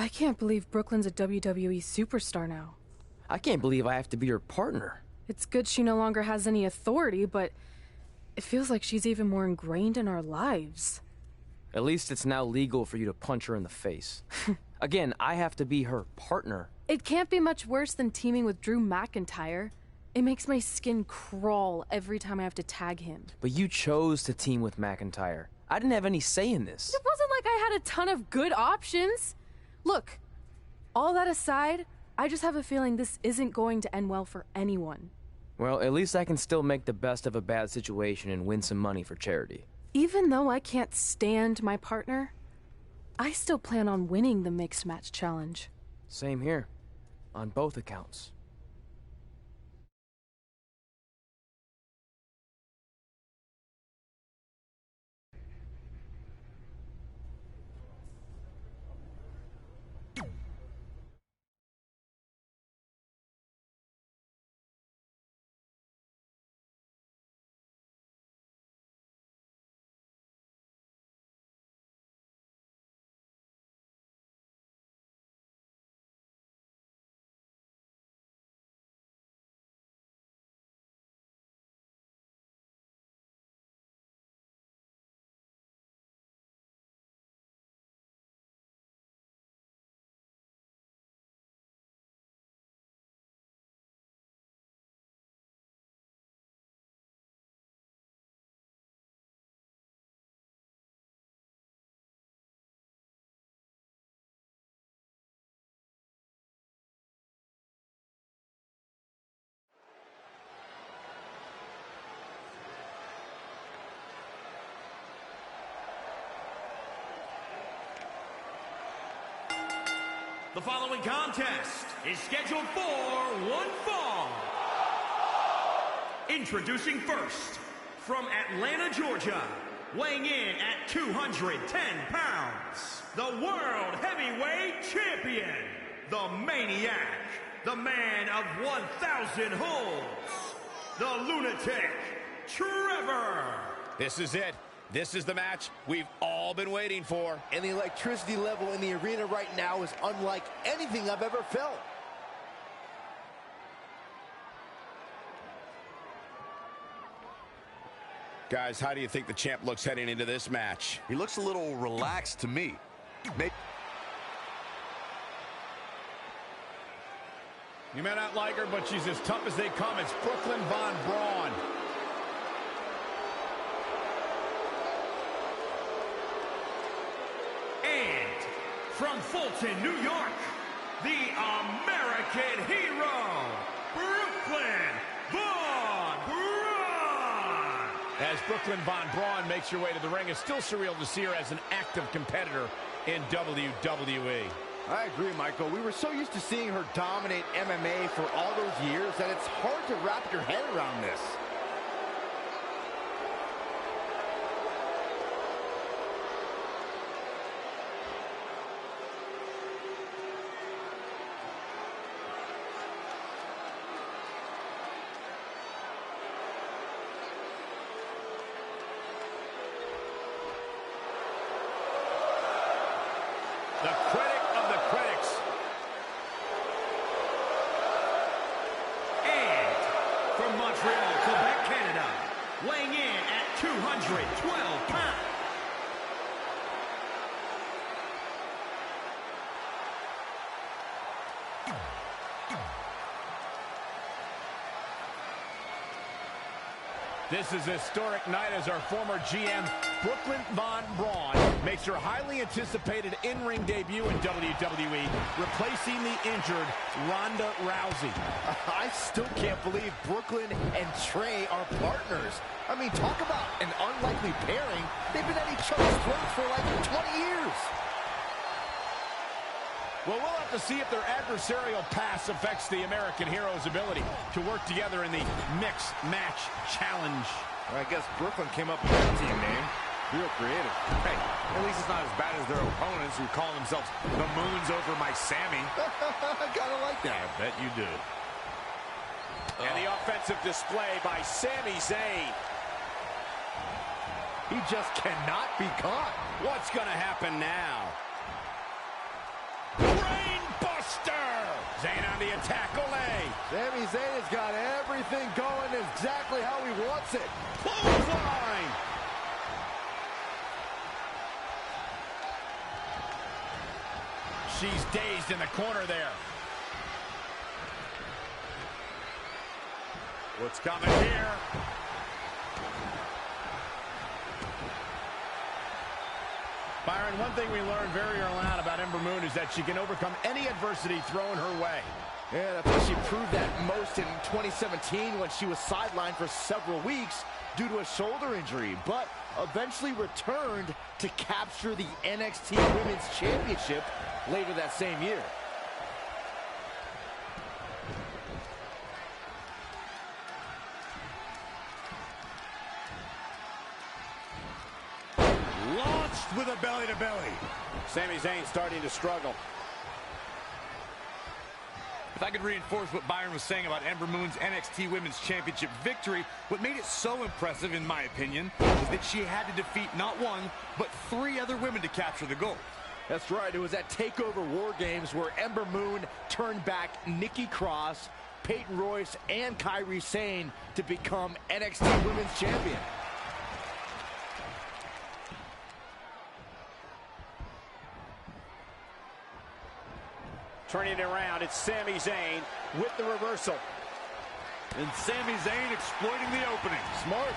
I can't believe Brooklyn's a WWE superstar now. I can't believe I have to be her partner. It's good she no longer has any authority, but it feels like she's even more ingrained in our lives. At least it's now legal for you to punch her in the face. Again, I have to be her partner. It can't be much worse than teaming with Drew McIntyre. It makes my skin crawl every time I have to tag him. But you chose to team with McIntyre. I didn't have any say in this. It wasn't like I had a ton of good options. Look, all that aside, I just have a feeling this isn't going to end well for anyone. Well, at least I can still make the best of a bad situation and win some money for charity. Even though I can't stand my partner, I still plan on winning the Mixed Match Challenge. Same here, on both accounts. The following contest is scheduled for one fall. Introducing first, from Atlanta, Georgia, weighing in at 210 pounds, the World Heavyweight Champion, the Maniac, the man of 1,000 holds, the Lunatic, Trevor. This is it. This is the match we've all been waiting for. And the electricity level in the arena right now is unlike anything I've ever felt. Guys, how do you think the champ looks heading into this match? He looks a little relaxed to me. You may not like her, but she's as tough as they come. It's Brooklyn Von Braun. From Fulton, New York, the American hero, Brooklyn Von Braun. As Brooklyn Von Braun makes her way to the ring, it's still surreal to see her as an active competitor in WWE. I agree, Michael. We were so used to seeing her dominate MMA for all those years that it's hard to wrap your head around this. The critic of the critics. And from Montreal, Quebec, Canada, weighing in at 212 pounds. This is a historic night as our former GM, Brooklyn Von Braun, makes her highly anticipated in-ring debut in WWE, replacing the injured Ronda Rousey. I still can't believe Brooklyn and Trey are partners. I mean, talk about an unlikely pairing. They've been at each other's throats for like 20 years. Well, we'll have to see if their adversarial past affects the American hero's ability to work together in the Mixed Match Challenge. Well, I guess Brooklyn came up with that team name. Real creative. Hey, at least it's not as bad as their opponents who call themselves the Moons Over My Sammy. I kind of like that. I bet you do. And the offensive display by Sami Zayn. He just cannot be caught. What's going to happen now? Zayn on the attack. Olay. Sami Zayn has got everything going exactly how he wants it. Clothesline. She's dazed in the corner there. What's coming here? Byron, one thing we learned very early on about Ember Moon is that she can overcome any adversity thrown her way. Yeah, that's why she proved that most in 2017 when she was sidelined for several weeks due to a shoulder injury, but eventually returned to capture the NXT Women's Championship later that same year. Launched with a belly-to-belly. Sami Zayn starting to struggle. If I could reinforce what Byron was saying about Ember Moon's NXT Women's Championship victory, what made it so impressive, in my opinion, is that she had to defeat not one, but 3 other women to capture the gold. That's right. It was at TakeOver War Games where Ember Moon turned back Nikki Cross, Peyton Royce, and Kairi Sane to become NXT Women's Champion. Turning it around, it's Sami Zayn with the reversal. And Sami Zayn exploiting the opening. Smart.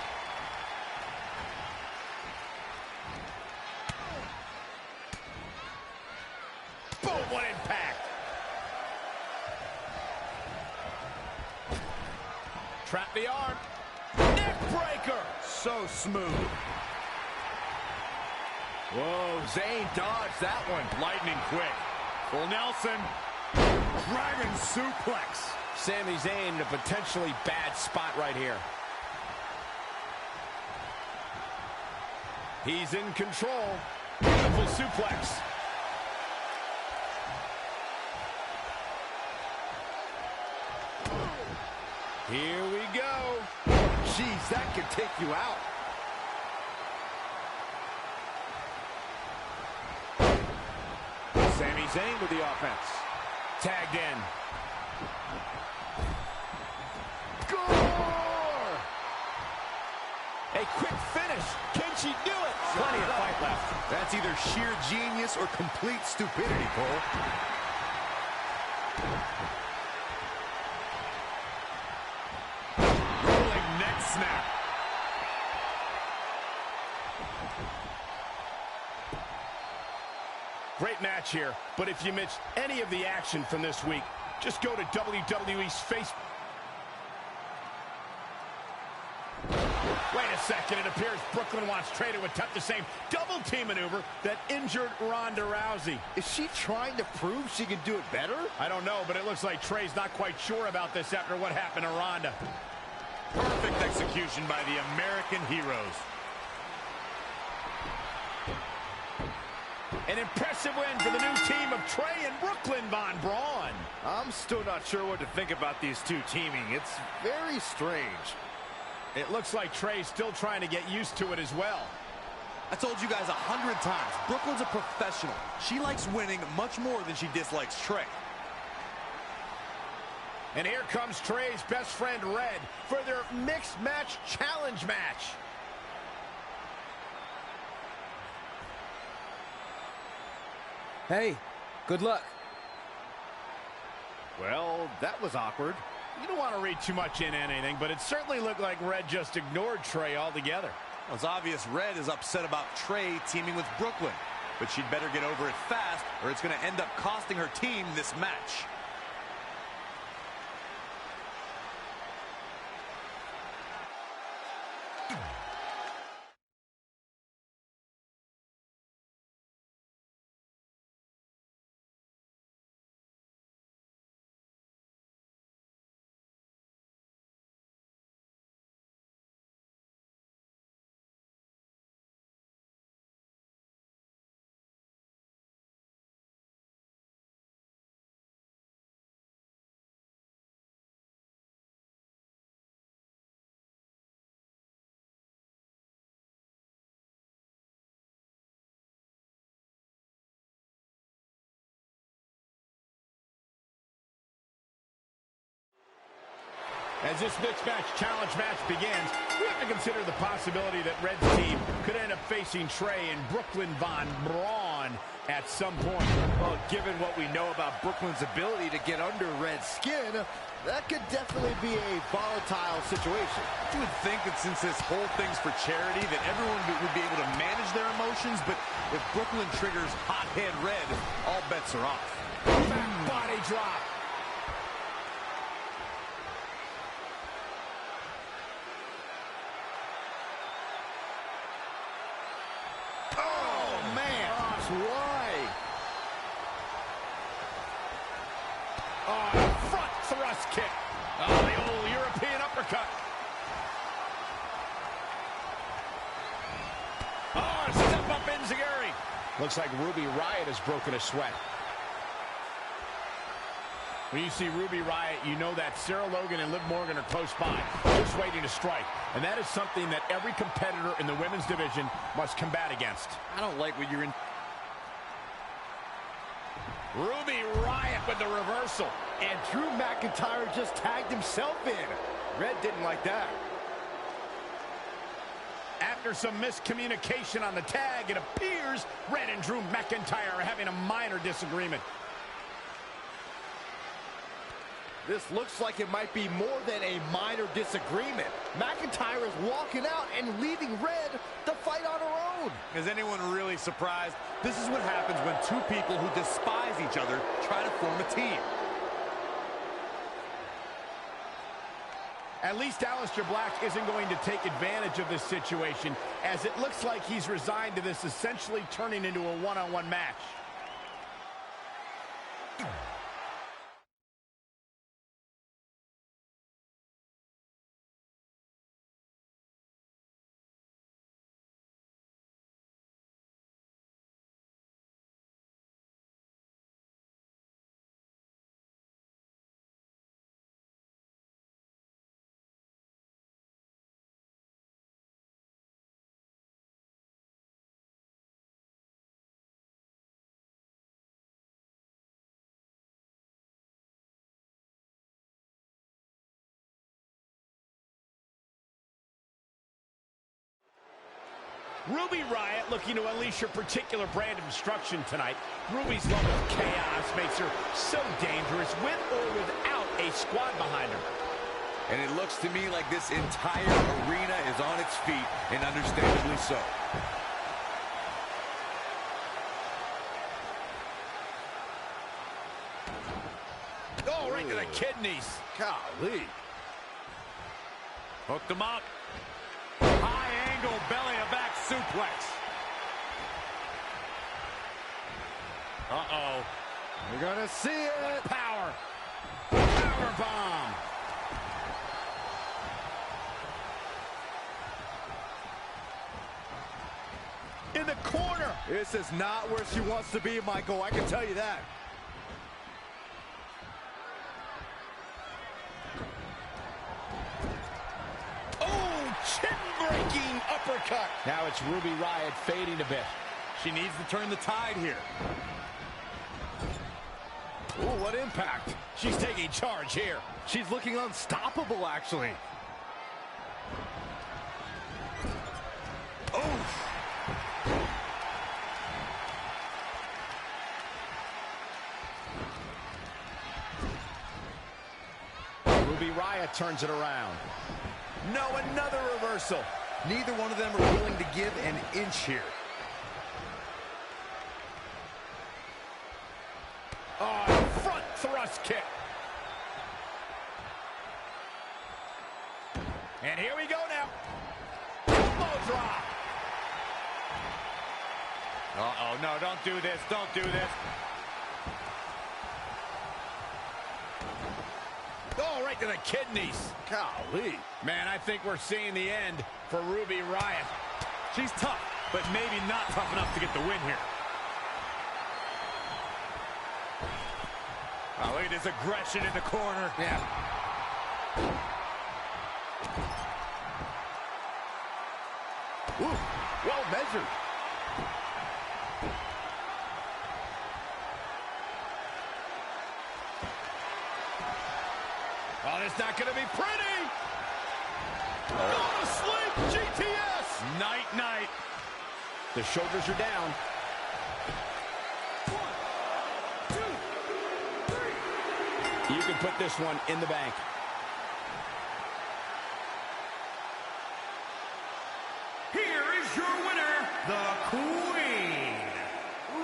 Boom, what impact. Trap the arm. Neck breaker. So smooth. Whoa, Zayn dodged that one. Lightning quick. Full Nelson. Dragon suplex. Sami Zayn in a potentially bad spot right here. He's in control. Beautiful suplex. Here we go. Jeez, that could take you out. Sami Zayn with the offense. Tagged in. Gore! A quick finish. Can she do it? Plenty of fight left. That's either sheer genius or complete stupidity, Cole. Rolling neck snap. Great match here, but if you missed any of the action from this week, just go to WWE's Facebook. Wait a second, it appears Brooklyn wants Trey to attempt the same double team maneuver that injured Ronda Rousey. Is she trying to prove she can do it better? I don't know, but it looks like Trey's not quite sure about this after what happened to Ronda. Perfect execution by the American heroes. An impressive win for the new team of Trey and Brooklyn Von Braun. I'm still not sure what to think about these two teaming. It's very strange. It looks like Trey's still trying to get used to it as well. I told you guys 100 times, Brooklyn's a professional. She likes winning much more than she dislikes Trey. And here comes Trey's best friend Red for their mixed match challenge match. Hey, good luck. Well, that was awkward. You don't want to read too much into anything, but it certainly looked like Red just ignored Trey altogether. Well, it's obvious Red is upset about Trey teaming with Brooklyn, but she'd better get over it fast or it's going to end up costing her team this match. As this mixed match challenge match begins, we have to consider the possibility that Red's team could end up facing Trey and Brooklyn Von Braun at some point. Well, given what we know about Brooklyn's ability to get under Red's skin, that could definitely be a volatile situation. You would think that since this whole thing's for charity, that everyone would be able to manage their emotions, but if Brooklyn triggers hothead Red, all bets are off. Back body drop. Oh, man. Why? Oh, front thrust kick. Oh, the old European uppercut. Oh, step up enziguri. Looks like Ruby Riott has broken a sweat. When you see Ruby Riott, you know that Sarah Logan and Liv Morgan are close by, just waiting to strike. And that is something that every competitor in the women's division must combat against. I don't like what you're in. Ruby Riott with the reversal. And Drew McIntyre just tagged himself in. Red didn't like that. After some miscommunication on the tag, it appears Red and Drew McIntyre are having a minor disagreement. This looks like it might be more than a minor disagreement. McIntyre is walking out and leaving Red to fight on her own. Is anyone really surprised? This is what happens when two people who despise each other try to form a team. At least Aleister Black isn't going to take advantage of this situation, as it looks like he's resigned to this essentially turning into a one-on-one match. Ruby Riott looking to unleash her particular brand of destruction tonight. Ruby's level of chaos makes her so dangerous with or without a squad behind her. And it looks to me like this entire arena is on its feet, and understandably so. Oh, right to the kidneys. Golly. Hooked him up. High angle belly-to-back suplex. Uh-oh. You're gonna see it. Power. Power bomb. In the corner. This is not where she wants to be, Michael. I can tell you that. Chin-breaking uppercut. Now it's Ruby Riott fading a bit. She needs to turn the tide here. Ooh, what impact. She's taking charge here. She's looking unstoppable, actually. Oof. Ruby Riott turns it around. No, another reversal. Neither one of them are willing to give an inch here. Oh, front thrust kick. And here we go now. Elbow drop. Uh-oh, no, don't do this, don't do this. Oh, right to the kidneys. Golly. Man, I think we're seeing the end for Ruby Riott. She's tough, but maybe not tough enough to get the win here. Oh, look at this aggression in the corner. Yeah. Ooh, well measured. Oh, it's not going to be pretty. Night-night. The shoulders are down. 1, 2, 3. You can put this one in the bank. Here is your winner, the Queen,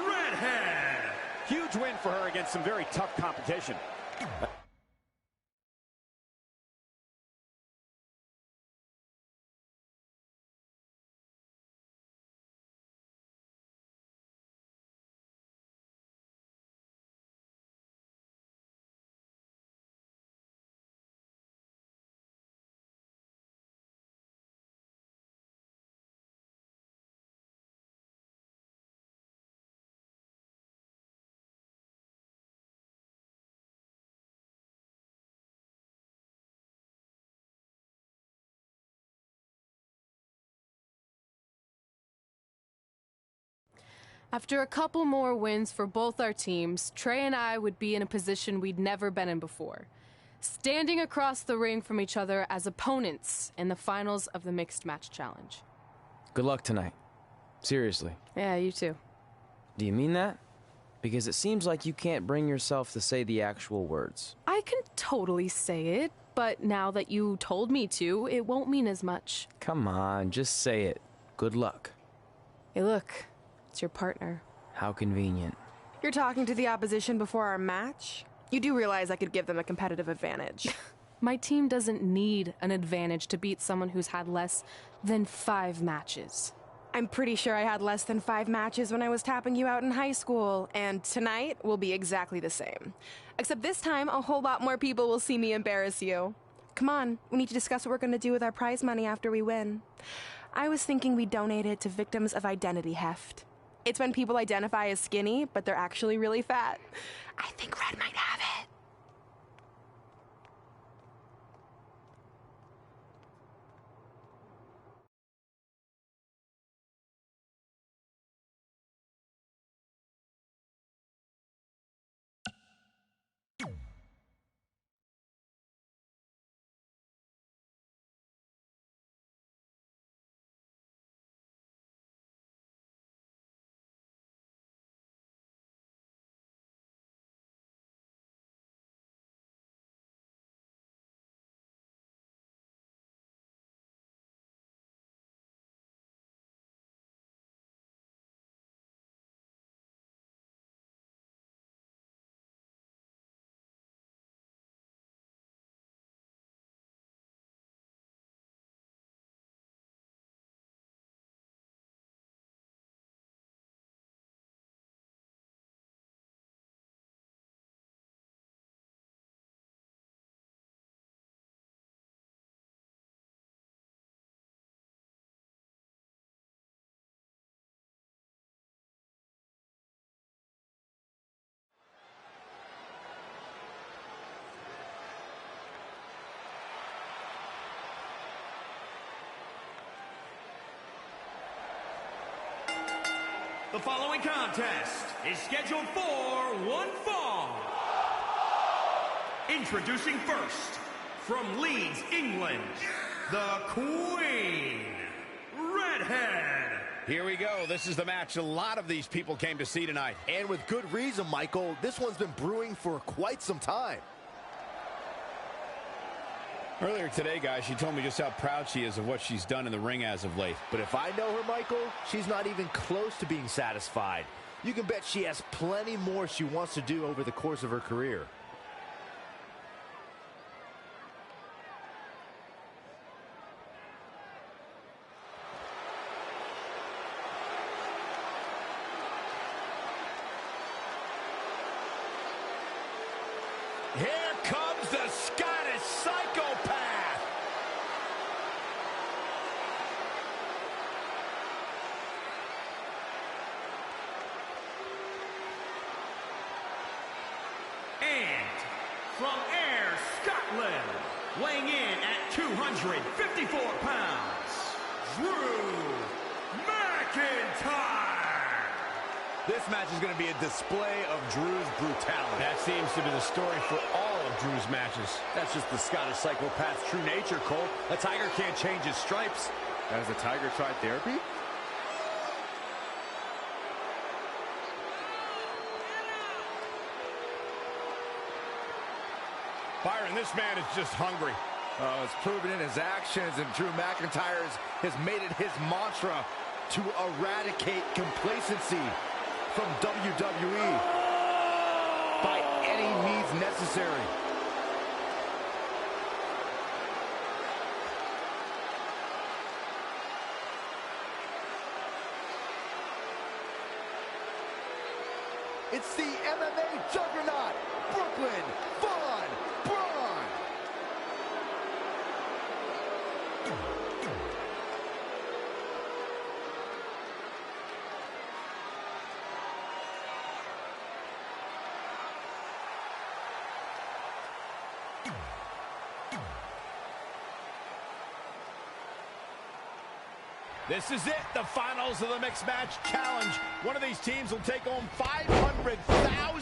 Redhead. Huge win for her against some very tough competition. After a couple more wins for both our teams, Trey and I would be in a position we'd never been in before, standing across the ring from each other as opponents in the finals of the Mixed Match Challenge. Good luck tonight. Seriously. Yeah, you too. Do you mean that? Because it seems like you can't bring yourself to say the actual words. I can totally say it, but now that you told me to, it won't mean as much. Come on, just say it. Good luck. Hey, look. It's your partner. How convenient. You're talking to the opposition before our match? You do realize I could give them a competitive advantage. My team doesn't need an advantage to beat someone who's had less than 5 matches. I'm pretty sure I had less than 5 matches when I was tapping you out in high school, and tonight will be exactly the same. Except this time, a whole lot more people will see me embarrass you. Come on, we need to discuss what we're going to do with our prize money after we win. I was thinking we donate it to victims of identity heft. It's when people identify as skinny, but they're actually really fat. I think Red might have it. The following contest is scheduled for one fall. Introducing first, from Leeds, England, the Queen, Redhead. Here we go. This is the match a lot of these people came to see tonight. And with good reason, Michael. This one's been brewing for quite some time. Earlier today, guys, she told me just how proud she is of what she's done in the ring as of late. But if I know her, Michael, she's not even close to being satisfied. You can bet she has plenty more she wants to do over the course of her career. Here comes the Scottish psychopath. And from Ayr, Scotland, weighing in at 254 pounds, Drew McIntyre. This match is going to be a display of Drew's brutality. That seems to be the story for all of Drew's matches. That's just the Scottish psychopath's true nature, Cole. A tiger can't change his stripes. As the Tiger tried therapy? Byron, this man is just hungry. It's proven in his actions, and Drew McIntyre has made it his mantra to eradicate complacency from WWE by any means necessary. It's the MMA juggernaut, Brooklyn Von Braun. This is it, the finals of the Mixed Match Challenge. One of these teams will take home $500,000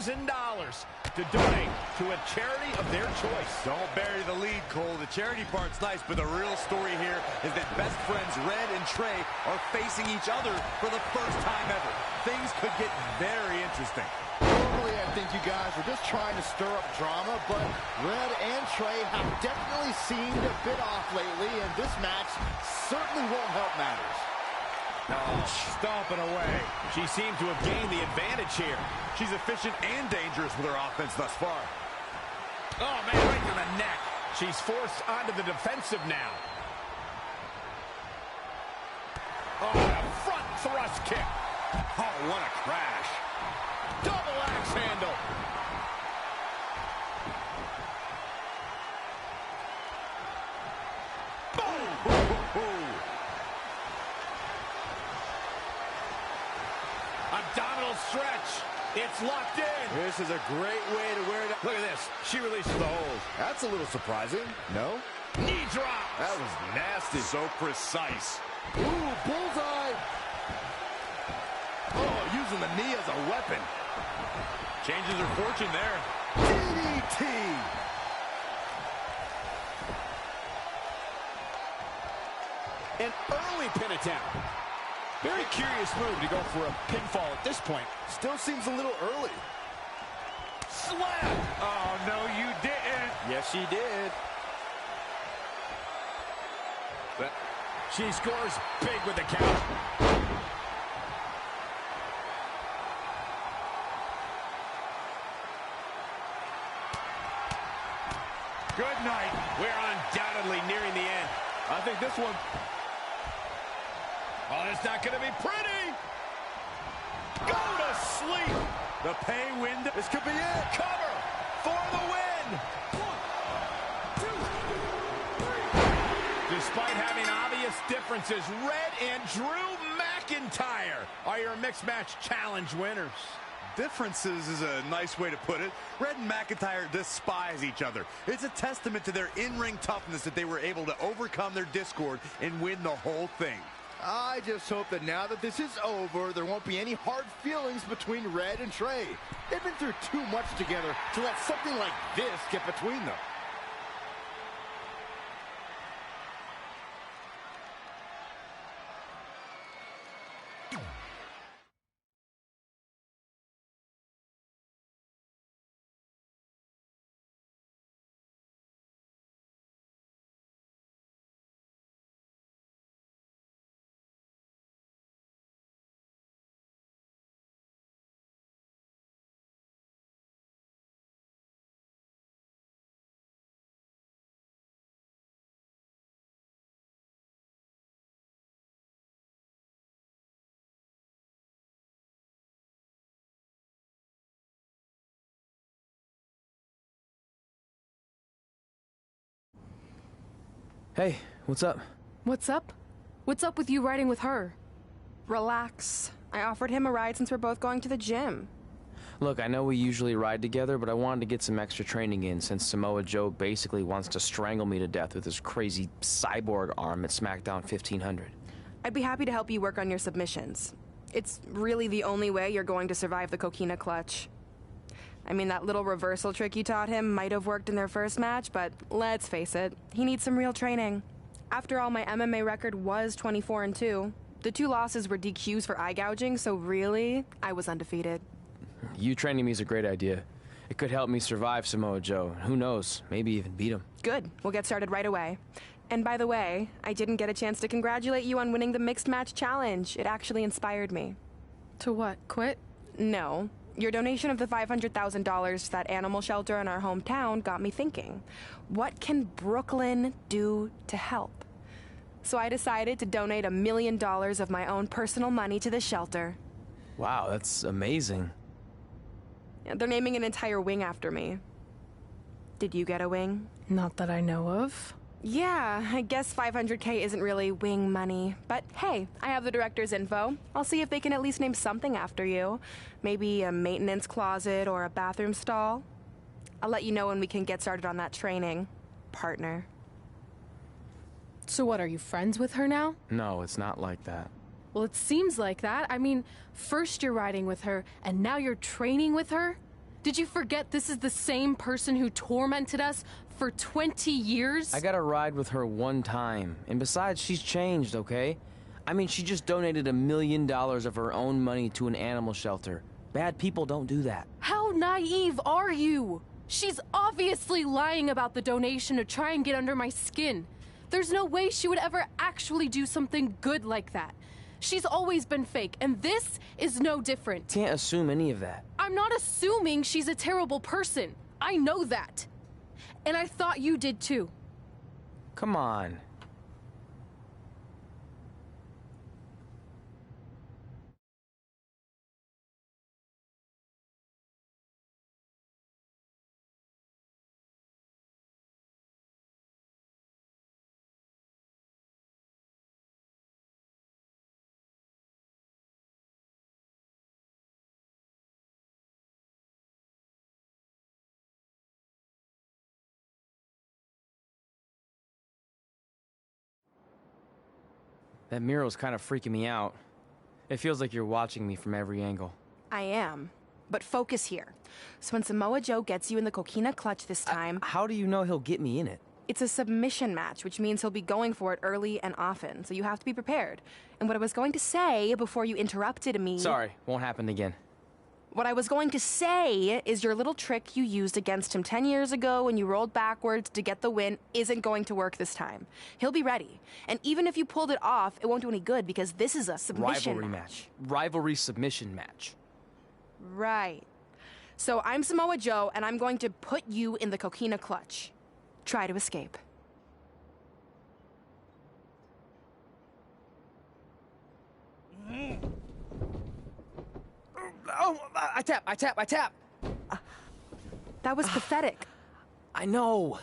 to donate to a charity of their choice. Don't bury the lead, Cole. The charity part's nice, but the real story here is that best friends Red and Trey are facing each other for the first time ever. Things could get very interesting. Normally, I think you guys were just trying to stir up drama, but Red and Trey have definitely seemed a bit off lately, and this match certainly won't help matters. Oh, stomping away. She seemed to have gained the advantage here. She's efficient and dangerous with her offense thus far. Oh, man, right to the neck. She's forced onto the defensive now. Oh, a front thrust kick. Oh, what a crash. Double axe handle. Boom. Abdominal stretch. It's locked in. This is a great way to wear it. Look at this. She releases the hold. That's a little surprising. No? Knee drop. That was nasty. So precise. Ooh, bullseye. Oh, using the knee as a weapon. Changes her fortune there. DDT. An early pin attempt. Very curious move to go for a pinfall at this point. Still seems a little early. Slap. Oh, no, you didn't. Yes, she did. But she scores big with the count. Good night. We're undoubtedly nearing the end. I think this one... Oh, it's not going to be pretty. Go to sleep. The pay window. This could be it. Cover for the win. 1, 2, 3. Despite having obvious differences, Red and Drew McIntyre are your Mixed Match Challenge winners. Differences is a nice way to put it. Red and McIntyre despise each other. It's a testament to their in-ring toughness that they were able to overcome their discord and win the whole thing. I just hope that now that this is over, there won't be any hard feelings between Red and Trey. They've been through too much together to let something like this get between them. Hey, what's up? What's up? What's up with you riding with her? Relax. I offered him a ride since we're both going to the gym. Look, I know we usually ride together, but I wanted to get some extra training in since Samoa Joe basically wants to strangle me to death with his crazy cyborg arm at SmackDown 1500. I'd be happy to help you work on your submissions. It's really the only way you're going to survive the coquina clutch. I mean, that little reversal trick you taught him might have worked in their first match, but let's face it, he needs some real training. After all, my MMA record was 24-2. The 2 losses were DQs for eye gouging, so really, I was undefeated. You training me is a great idea. It could help me survive Samoa Joe. Who knows, maybe even beat him. Good. We'll get started right away. And by the way, I didn't get a chance to congratulate you on winning the Mixed Match Challenge. It actually inspired me. To what? Quit? No. Your donation of the $500,000 to that animal shelter in our hometown got me thinking. What can Brooklyn do to help? So I decided to donate $1 million of my own personal money to the shelter. Wow, that's amazing. They're naming an entire wing after me. Did you get a wing? Not that I know of. Yeah, I guess $500K isn't really wing money. But hey, I have the director's info. I'll see if they can at least name something after you. Maybe a maintenance closet or a bathroom stall. I'll let you know when we can get started on that training, partner. So what, are you friends with her now? No, it's not like that. Well, it seems like that. I mean, first you're riding with her, and now you're training with her? Did you forget this is the same person who tormented us for 20 years? I got to ride with her one time. And besides, she's changed, okay? I mean, she just donated $1 million of her own money to an animal shelter. Bad people don't do that. How naive are you? She's obviously lying about the donation to try and get under my skin. There's no way she would ever actually do something good like that. She's always been fake, and this is no different. Can't assume any of that. I'm not assuming she's a terrible person. I know that. And I thought you did too. Come on. That mural's kind of freaking me out. It feels like you're watching me from every angle. I am. But focus here. So when Samoa Joe gets you in the coquina clutch this time... How do you know he'll get me in it? It's a submission match, which means he'll be going for it early and often, so you have to be prepared. And what I was going to say before you interrupted me... Sorry, won't happen again. What I was going to say is your little trick you used against him 10 years ago when you rolled backwards to get the win isn't going to work this time. He'll be ready. And even if you pulled it off, it won't do any good because this is a submission Rivalry match. Rivalry submission match. Right. So I'm Samoa Joe, and I'm going to put you in the coquina clutch. Try to escape. Oh, I tap. That was pathetic. I know.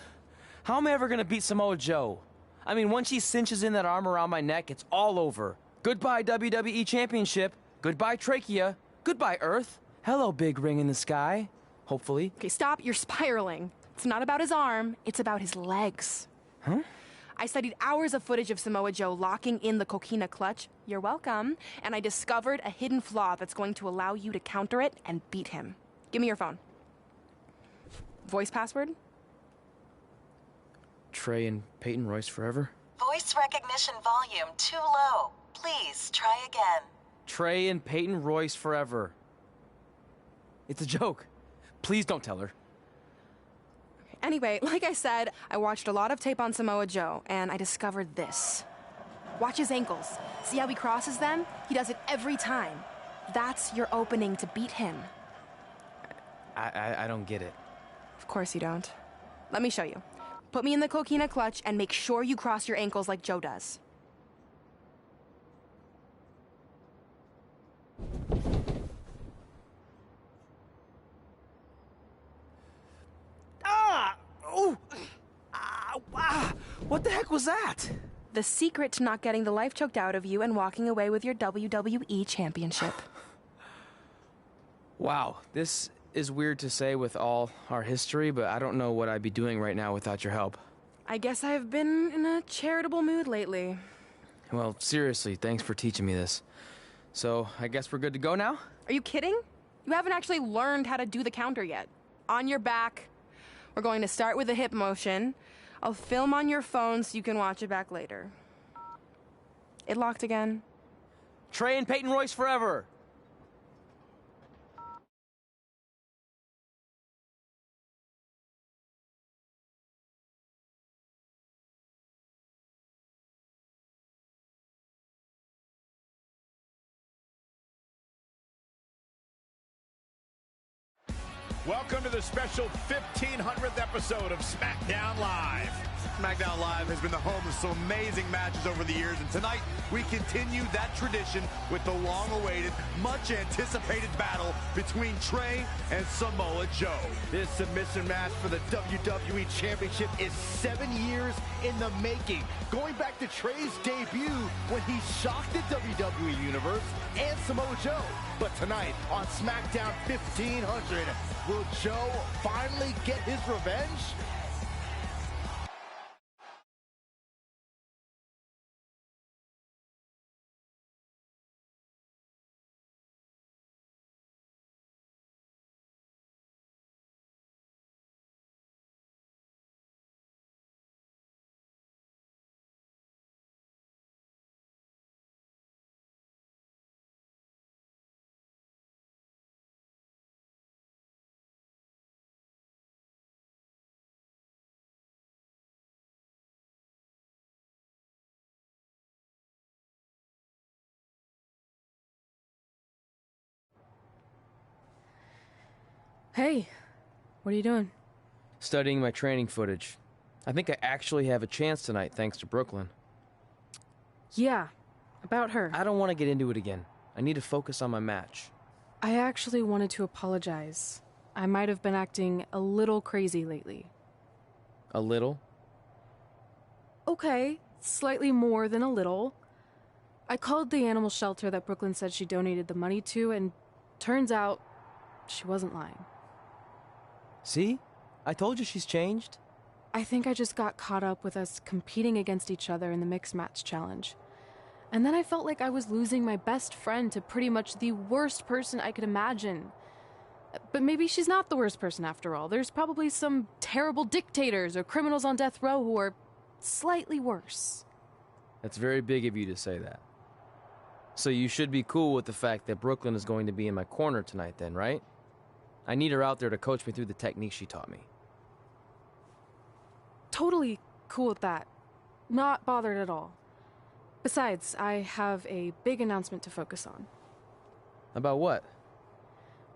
How am I ever gonna beat Samoa Joe? I mean, once she cinches in that arm around my neck, it's all over. Goodbye, WWE Championship. Goodbye, Trachea. Goodbye, Earth. Hello, big ring in the sky. Hopefully. Okay, stop. You're spiraling. It's not about his arm. It's about his legs. Huh? I studied hours of footage of Samoa Joe locking in the coquina clutch. You're welcome. And I discovered a hidden flaw that's going to allow you to counter it and beat him. Give me your phone. Voice password? Trey and Peyton Royce forever? Voice recognition volume too low. Please try again. Trey and Peyton Royce forever. It's a joke. Please don't tell her. Anyway, like I said, I watched a lot of tape on Samoa Joe, and I discovered this. Watch his ankles. See how he crosses them? He does it every time. That's your opening to beat him. I don't get it. Of course you don't. Let me show you. Put me in the coquina clutch and make sure you cross your ankles like Joe does. What the heck was that? The secret to not getting the life choked out of you and walking away with your WWE championship. Wow, this is weird to say with all our history, but I don't know what I'd be doing right now without your help. I guess I've been in a charitable mood lately. Well, seriously, thanks for teaching me this. So, I guess we're good to go now? Are you kidding? You haven't actually learned how to do the counter yet. On your back. We're going to start with a hip motion. I'll film on your phone so you can watch it back later. It locked again. Trey and Peyton Royce forever. Welcome to the special 1500th episode of SmackDown Live. SmackDown Live has been the home of some amazing matches over the years, and tonight we continue that tradition with the long-awaited, much-anticipated battle between Trey and Samoa Joe. This submission match for the WWE Championship is 7 years in the making, going back to Trey's debut when he shocked the WWE Universe and Samoa Joe. But tonight on SmackDown 1500, will Joe finally get his revenge? Hey, what are you doing? Studying my training footage. I think I actually have a chance tonight thanks to Brooklyn. Yeah, about her. I don't want to get into it again. I need to focus on my match. I actually wanted to apologize. I might have been acting a little crazy lately. A little? Okay, slightly more than a little. I called the animal shelter that Brooklyn said she donated the money to, and turns out she wasn't lying. See? I told you she's changed. I think I just got caught up with us competing against each other in the mixed match challenge. And then I felt like I was losing my best friend to pretty much the worst person I could imagine. But maybe she's not the worst person after all. There's probably some terrible dictators or criminals on death row who are slightly worse. That's very big of you to say that. So you should be cool with the fact that Brooklyn is going to be in my corner tonight then, right? I need her out there to coach me through the technique she taught me. Totally cool with that. Not bothered at all. Besides, I have a big announcement to focus on. About what?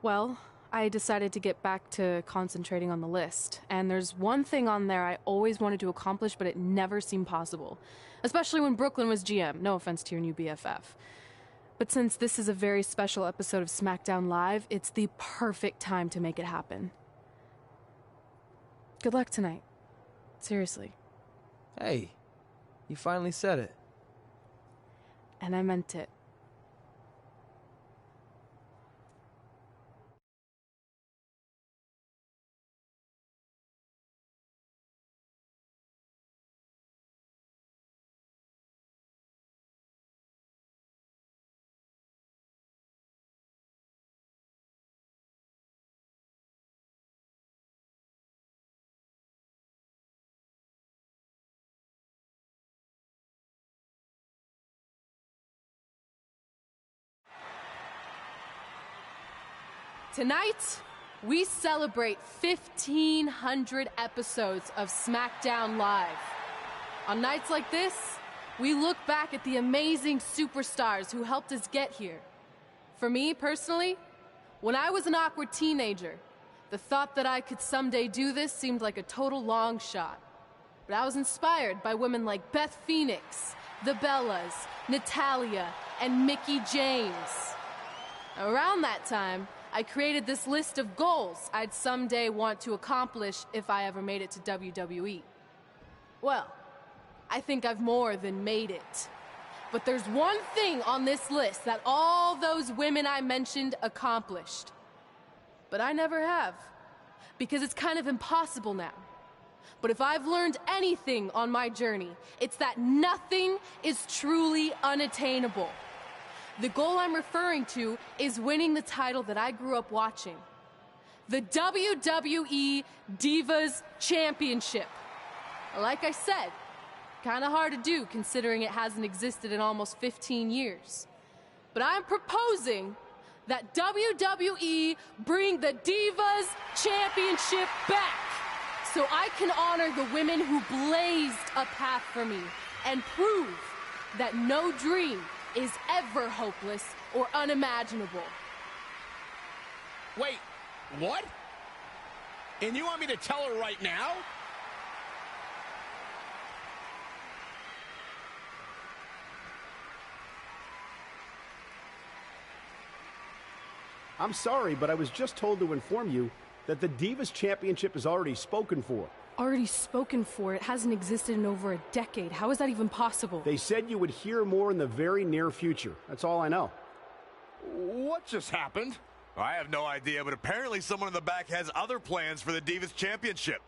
Well, I decided to get back to concentrating on the list, and there's one thing on there I always wanted to accomplish, but it never seemed possible. Especially when Brooklyn was GM. No offense to your new BFF. But since this is a very special episode of SmackDown Live, it's the perfect time to make it happen. Good luck tonight. Seriously. Hey, you finally said it. And I meant it. Tonight, we celebrate 1,500 episodes of SmackDown Live. On nights like this, we look back at the amazing superstars who helped us get here. For me, personally, when I was an awkward teenager, the thought that I could someday do this seemed like a total long shot. But I was inspired by women like Beth Phoenix, the Bellas, Natalia, and Mickie James. Around that time, I created this list of goals I'd someday want to accomplish if I ever made it to WWE. Well, I think I've more than made it. But there's one thing on this list that all those women I mentioned accomplished. But I never have, because it's kind of impossible now. But if I've learned anything on my journey, it's that nothing is truly unattainable. The goal I'm referring to is winning the title that I grew up watching. The WWE Divas Championship. Like I said, kind of hard to do considering it hasn't existed in almost 15 years. But I'm proposing that WWE bring the Divas Championship back so I can honor the women who blazed a path for me and prove that no dream is ever hopeless or unimaginable. Wait, what? And you want me to tell her right now? I'm sorry, but I was just told to inform you that the Divas Championship is already spoken for. Already spoken for? It hasn't existed in over a decade. How is that even possible? They said you would hear more in the very near future. That's all I know. What just happened? I have no idea, but apparently someone in the back has other plans for the Divas Championship.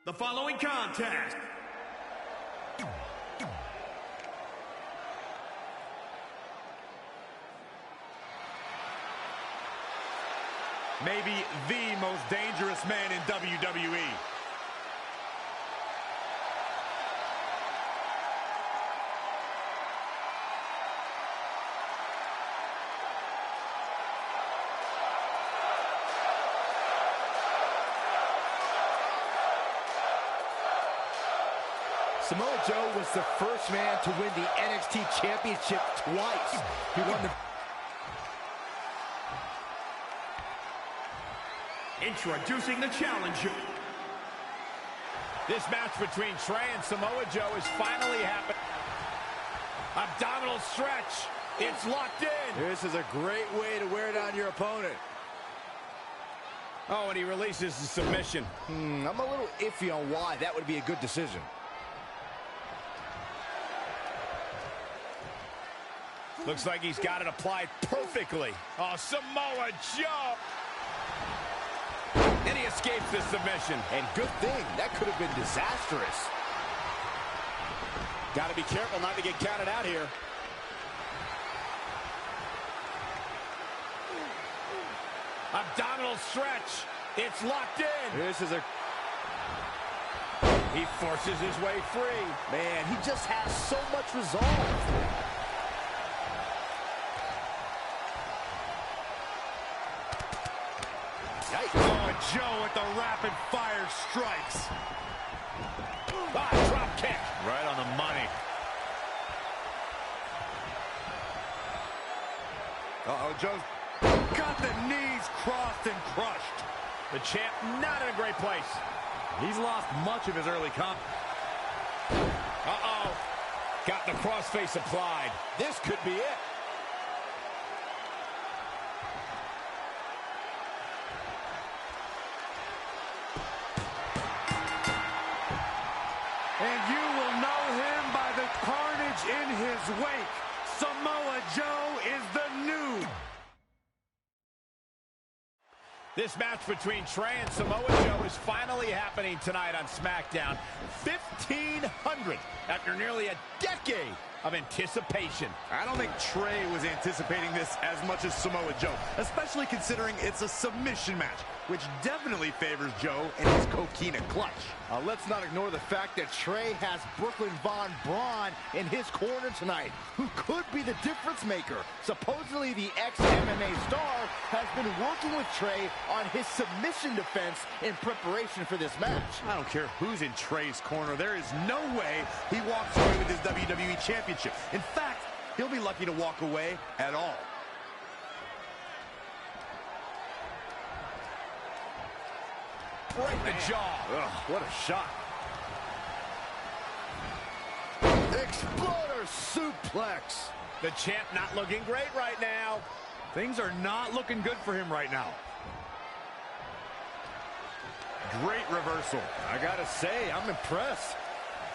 The following contest maybe the most dangerous man in WWE. Samoa Joe was the first man to win the NXT Championship twice. He won the... Introducing the challenger. This match between Trey and Samoa Joe is finally happening. Abdominal stretch. It's locked in. This is a great way to wear down your opponent. Oh, and he releases the submission. I'm a little iffy on why that would be a good decision. Looks like he's got it applied perfectly. Oh, Samoa Joe. And he escapes the submission. And good thing. That could have been disastrous. Got to be careful not to get counted out here. Abdominal stretch. It's locked in. This is a... He forces his way free. Man, he just has so much resolve. Oh, Joe with the rapid fire strikes. Drop kick. Right on the money. Joe's got the knees crossed and crushed. The champ not in a great place. He's lost much of his early comp. Got the crossface applied. This could be it. And you will know him by the carnage in his wake. Samoa Joe is the new. This match between Trey and Samoa Joe is finally happening tonight on SmackDown. 1,500 after nearly a decade of anticipation. I don't think Trey was anticipating this as much as Samoa Joe, especially considering it's a submission match, which definitely favors Joe and his coquina clutch. Let's not ignore the fact that Trey has Brooklyn Von Braun in his corner tonight, who could be the difference maker. Supposedly, the ex-MMA star has been working with Trey on his submission defense in preparation for this match. I don't care who's in Trey's corner. There is no way he walks away with his WWE Championship. In fact, he'll be lucky to walk away at all. right in the jaw. Ugh, what a shot. Exploder suplex. The champ not looking great right now. Things are not looking good for him right now. Great reversal. I gotta say, I'm impressed.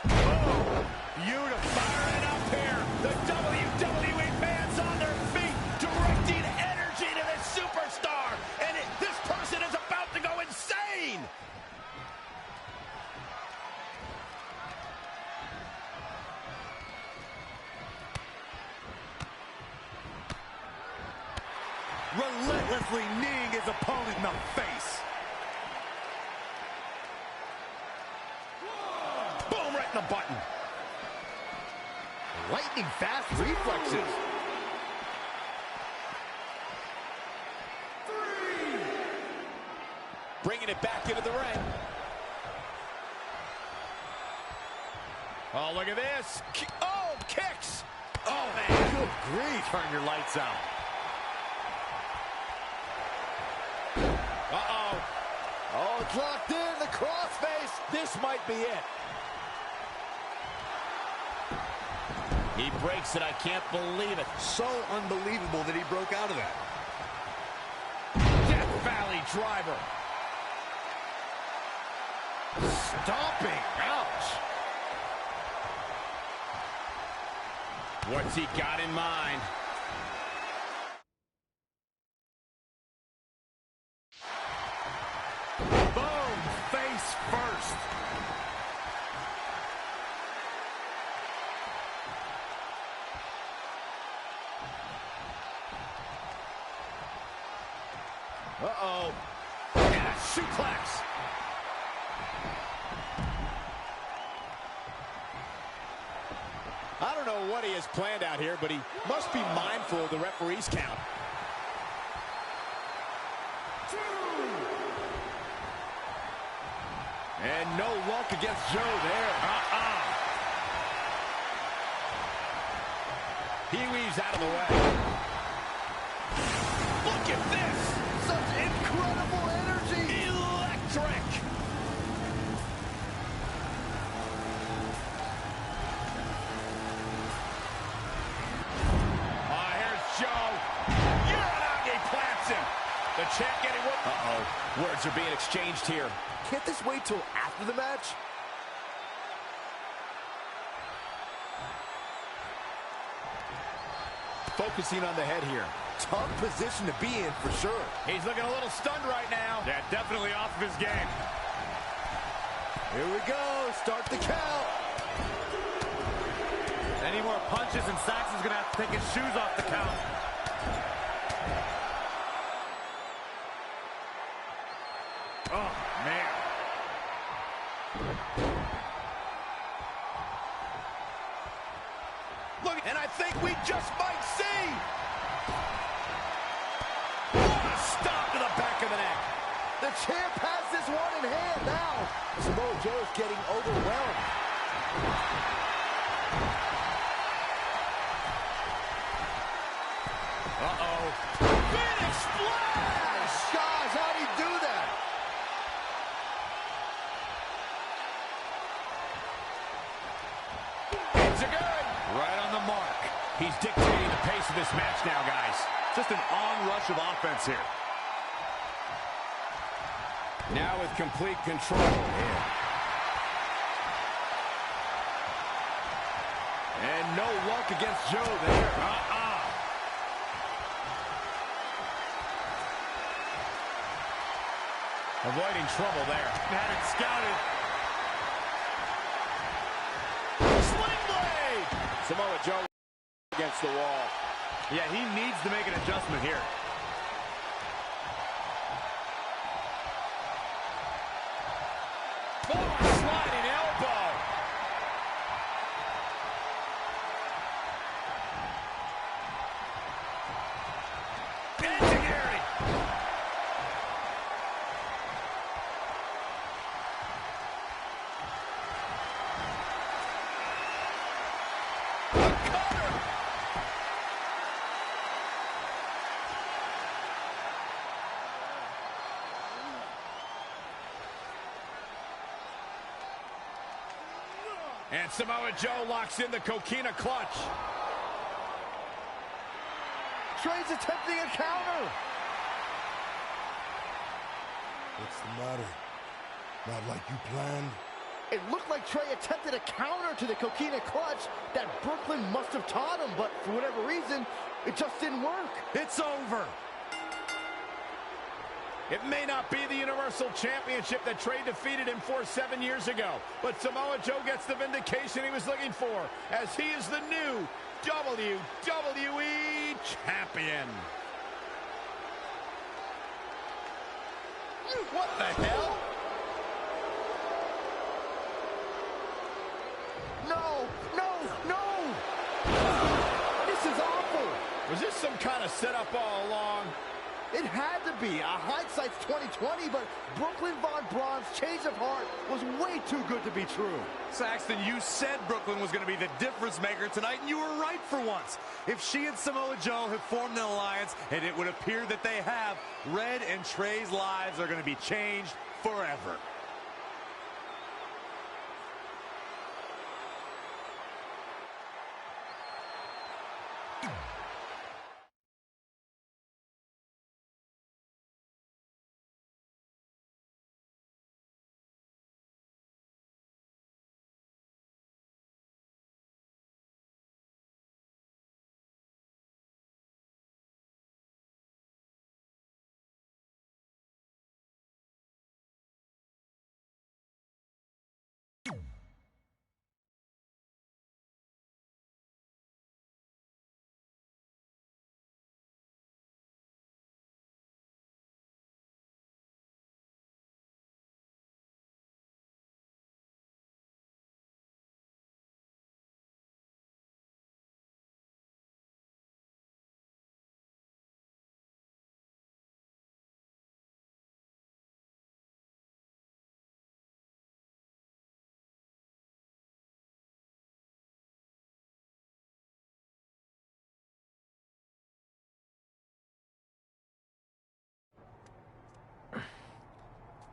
Oh, firing up here. The WWE fans on their feet, directing energy to this superstar. And this person is about to go insane. Relentlessly kneeing his opponent in the face. Boom, right in the button. Lightning fast reflexes. Bringing it back into the ring. Oh, look at this. Oh, kicks. Oh, man. Good grief. Turn your lights out. Uh-oh. Oh, it's locked in. The crossface. This might be it. He breaks it. I can't believe it. So unbelievable that he broke out of that. Death Valley driver. Stomping. Ouch. What's he got in mind? Boom! Face first. Uh-oh. And a suplex. I don't know what he has planned out here, but he must be mindful of the referee's count. And no luck against Joe there. He weaves out of the way. Look at this. Such incredible energy. Electric. Here's Joe. Uranage plants him. The champ getting work. Uh-oh. Words are being exchanged here. Can't this wait till after the match? Focusing on the head here. Tough position to be in for sure. He's looking a little stunned right now. Yeah, definitely off of his game. Here we go. Start the count. Any more punches and Saxon's going to have to take his shoes off the count. Oh, man. Look, and I think we just might see. What a stop to the back of the neck. The champ has this one in hand now. Samoa Joe is getting overwhelmed. Uh-oh. Phoenix splash! Gosh, how'd he do that? It's a good. Right on the mark. He's dictating the pace of this match now, guys. Just an onrush of offense here. Now with complete control. And no luck against Joe there. Avoiding trouble there. Had it scouted. Sling blade! Samoa Joe against the wall. Yeah, he needs to make an adjustment here. Sliding elbow. Enzuigiri. And Samoa Joe locks in the coquina clutch. Trey's attempting a counter. What's the matter? Not like you planned? It looked like Trey attempted a counter to the coquina clutch that Brooklyn must have taught him, but for whatever reason, it just didn't work. It's over. It may not be the Universal Championship that Trey defeated him for 7 years ago, but Samoa Joe gets the vindication he was looking for, as he is the new WWE Champion. What the hell? No, no, no! This is awful! Was this some kind of setup all along? It had to be. Hindsight's 20/20, but Brooklyn Von Braun's change of heart was way too good to be true. Saxton, you said Brooklyn was going to be the difference maker tonight, and you were right for once. If she and Samoa Joe have formed an alliance, and it would appear that they have, Red and Trey's lives are going to be changed forever.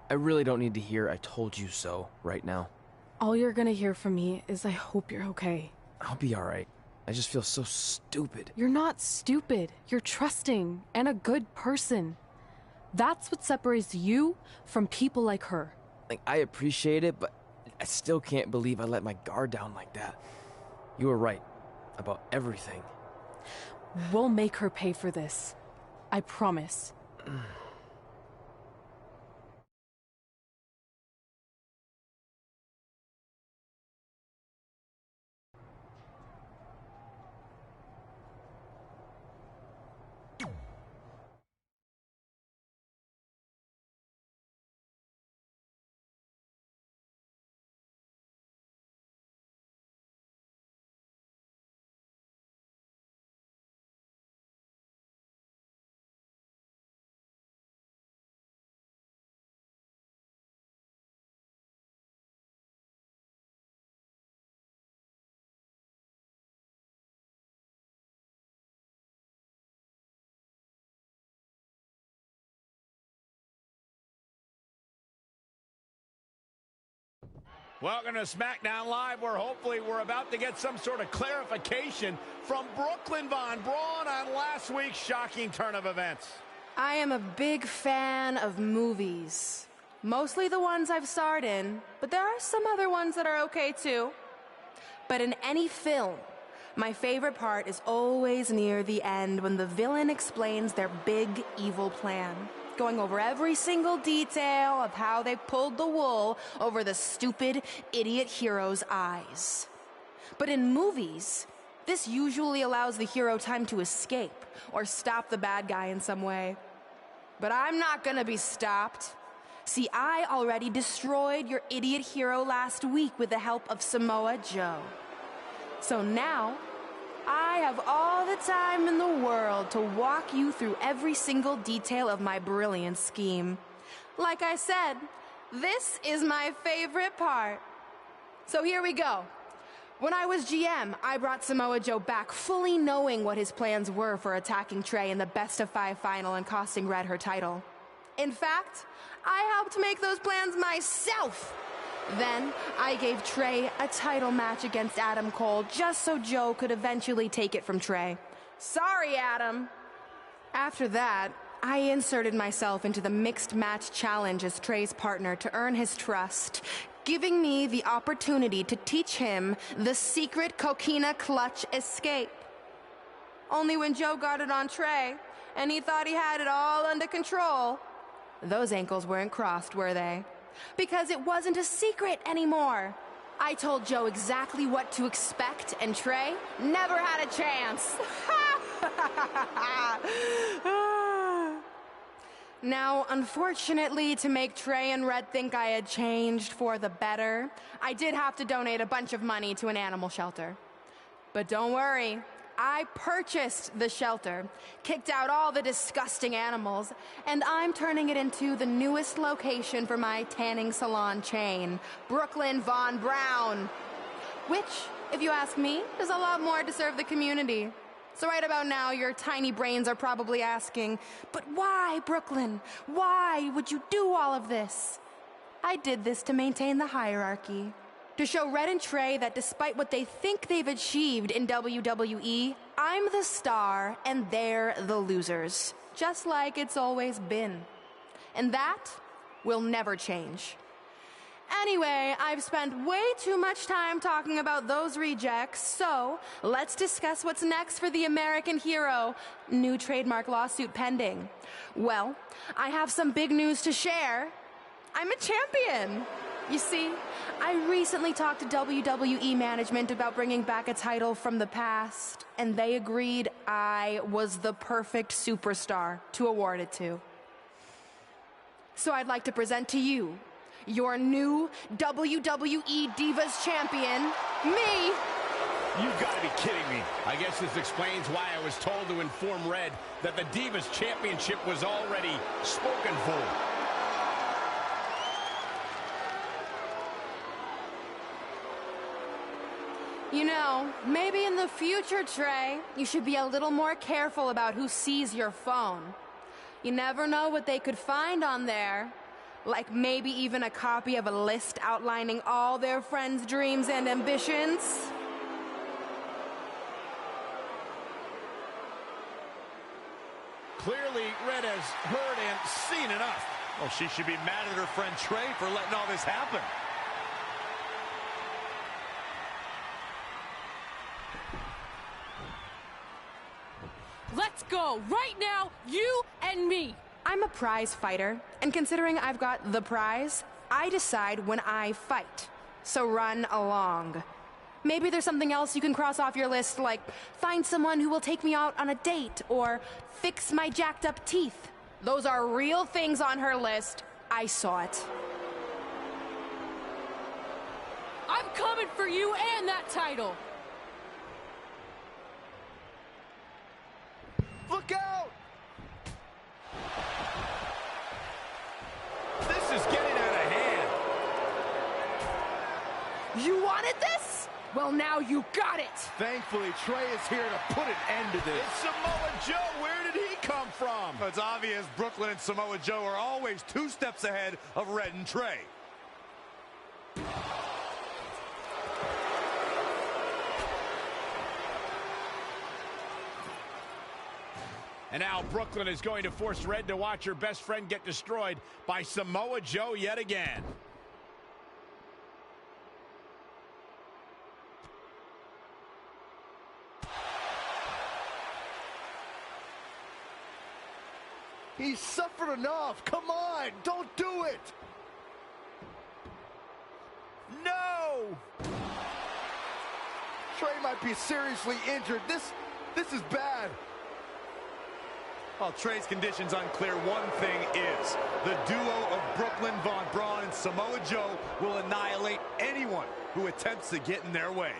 I really don't need to hear "I told you so" right now. All you're gonna hear from me is I hope you're okay. I'll be alright. I just feel so stupid. You're not stupid. You're trusting and a good person. That's what separates you from people like her. Like, I appreciate it, but I still can't believe I let my guard down like that. You were right about everything. We'll make her pay for this. I promise. Welcome to SmackDown Live, where hopefully we're about to get some sort of clarification from Brooklyn Von Braun on last week's shocking turn of events. I am a big fan of movies. Mostly the ones I've starred in, but there are some other ones that are okay too. But in any film, my favorite part is always near the end when the villain explains their big evil plan, going over every single detail of how they pulled the wool over the stupid idiot hero's eyes. But in movies, this usually allows the hero time to escape or stop the bad guy in some way. But I'm not gonna be stopped. See, I already destroyed your idiot hero last week with the help of Samoa Joe. So now, I have all the time in the world to walk you through every single detail of my brilliant scheme. Like I said, this is my favorite part. So here we go. When I was GM, I brought Samoa Joe back fully knowing what his plans were for attacking Trey in the best-of-5 final and costing Red her title. In fact, I helped make those plans myself. Then I gave Trey a title match against Adam Cole just so Joe could eventually take it from Trey. Sorry, Adam. After that, I inserted myself into the mixed match challenge as Trey's partner to earn his trust, giving me the opportunity to teach him the secret coquina clutch escape. Only when Joe got it on Trey, and he thought he had it all under control, those ankles weren't crossed, were they? Because it wasn't a secret anymore. I told Joe exactly what to expect, and Trey never had a chance. Now, unfortunately, to make Trey and Red think I had changed for the better, I did have to donate a bunch of money to an animal shelter. But don't worry, I purchased the shelter, kicked out all the disgusting animals, and I'm turning it into the newest location for my tanning salon chain, Brooklyn Von Brown. Which, if you ask me, is a lot more to serve the community. So right about now, your tiny brains are probably asking, but why, Brooklyn? Why would you do all of this? I did this to maintain the hierarchy. To show Red and Trey that despite what they think they've achieved in WWE, I'm the star and they're the losers. Just like it's always been. And that will never change. Anyway, I've spent way too much time talking about those rejects, so let's discuss what's next for the American hero. New trademark lawsuit pending. Well, I have some big news to share. I'm a champion. You see, I recently talked to WWE management about bringing back a title from the past, and they agreed I was the perfect superstar to award it to. So I'd like to present to you your new WWE Divas Champion, me. You've got to be kidding me. I guess this explains why I was told to inform Red that the Divas Championship was already spoken for. You know, maybe in the future, Trey, you should be a little more careful about who sees your phone. You never know what they could find on there. Like maybe even a copy of a list outlining all their friends' dreams and ambitions. Clearly, Red has heard and seen enough. Well, she should be mad at her friend Trey for letting all this happen. Let's go, right now, you and me. I'm a prize fighter, and considering I've got the prize, I decide when I fight. So run along. Maybe there's something else you can cross off your list, like find someone who will take me out on a date, or fix my jacked up teeth. Those are real things on her list. I saw it. I'm coming for you and that title. Look out! This is getting out of hand. You wanted this? Well, now you got it. Thankfully, Trey is here to put an end to this. It's Samoa Joe. Where did he come from? It's obvious Brooklyn and Samoa Joe are always 2 steps ahead of Red and Trey. And now Brooklyn is going to force Red to watch her best friend get destroyed by Samoa Joe yet again. He's suffered enough. Come on, don't do it. No! Trey might be seriously injured. This is bad. While Trey's condition's unclear, one thing is, the duo of Brooklyn Von Braun and Samoa Joe will annihilate anyone who attempts to get in their way.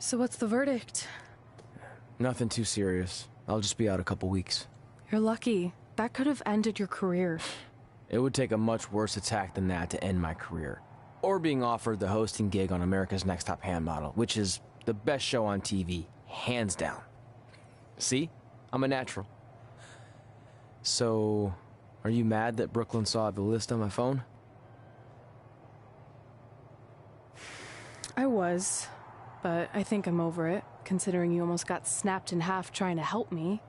So what's the verdict? Nothing too serious. I'll just be out a couple weeks. You're lucky. That could have ended your career. It would take a much worse attack than that to end my career. Or being offered the hosting gig on America's Next Top Hand Model, which is the best show on TV, hands down. See? I'm a natural. So, are you mad that Brooklyn saw the list on my phone? I was, but I think I'm over it, considering you almost got snapped in half trying to help me.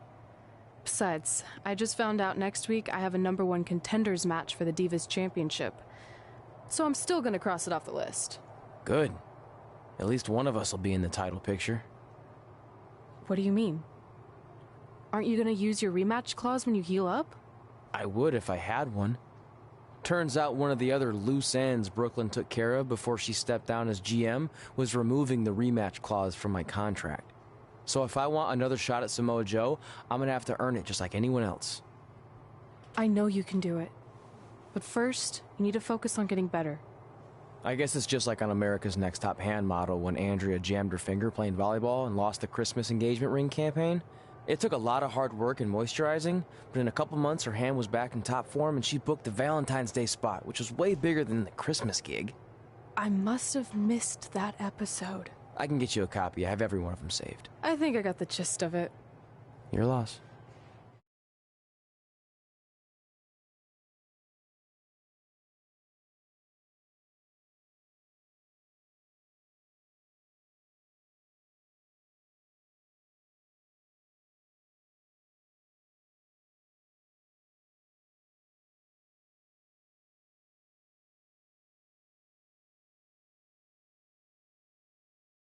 Besides, I just found out next week I have a #1 contenders match for the Divas Championship. So I'm still gonna cross it off the list. Good. At least one of us will be in the title picture. What do you mean? Aren't you gonna use your rematch clause when you heal up? I would if I had one. Turns out one of the other loose ends Brooklyn took care of before she stepped down as GM was removing the rematch clause from my contract. So if I want another shot at Samoa Joe, I'm gonna have to earn it just like anyone else. I know you can do it. But first, you need to focus on getting better. I guess it's just like on America's Next Top Hand Model when Andrea jammed her finger playing volleyball and lost the Christmas engagement ring campaign. It took a lot of hard work and moisturizing, but in a couple months her hand was back in top form and she booked the Valentine's Day spot, which was way bigger than the Christmas gig. I must have missed that episode. I can get you a copy. I have every one of them saved. I think I got the gist of it. Your loss.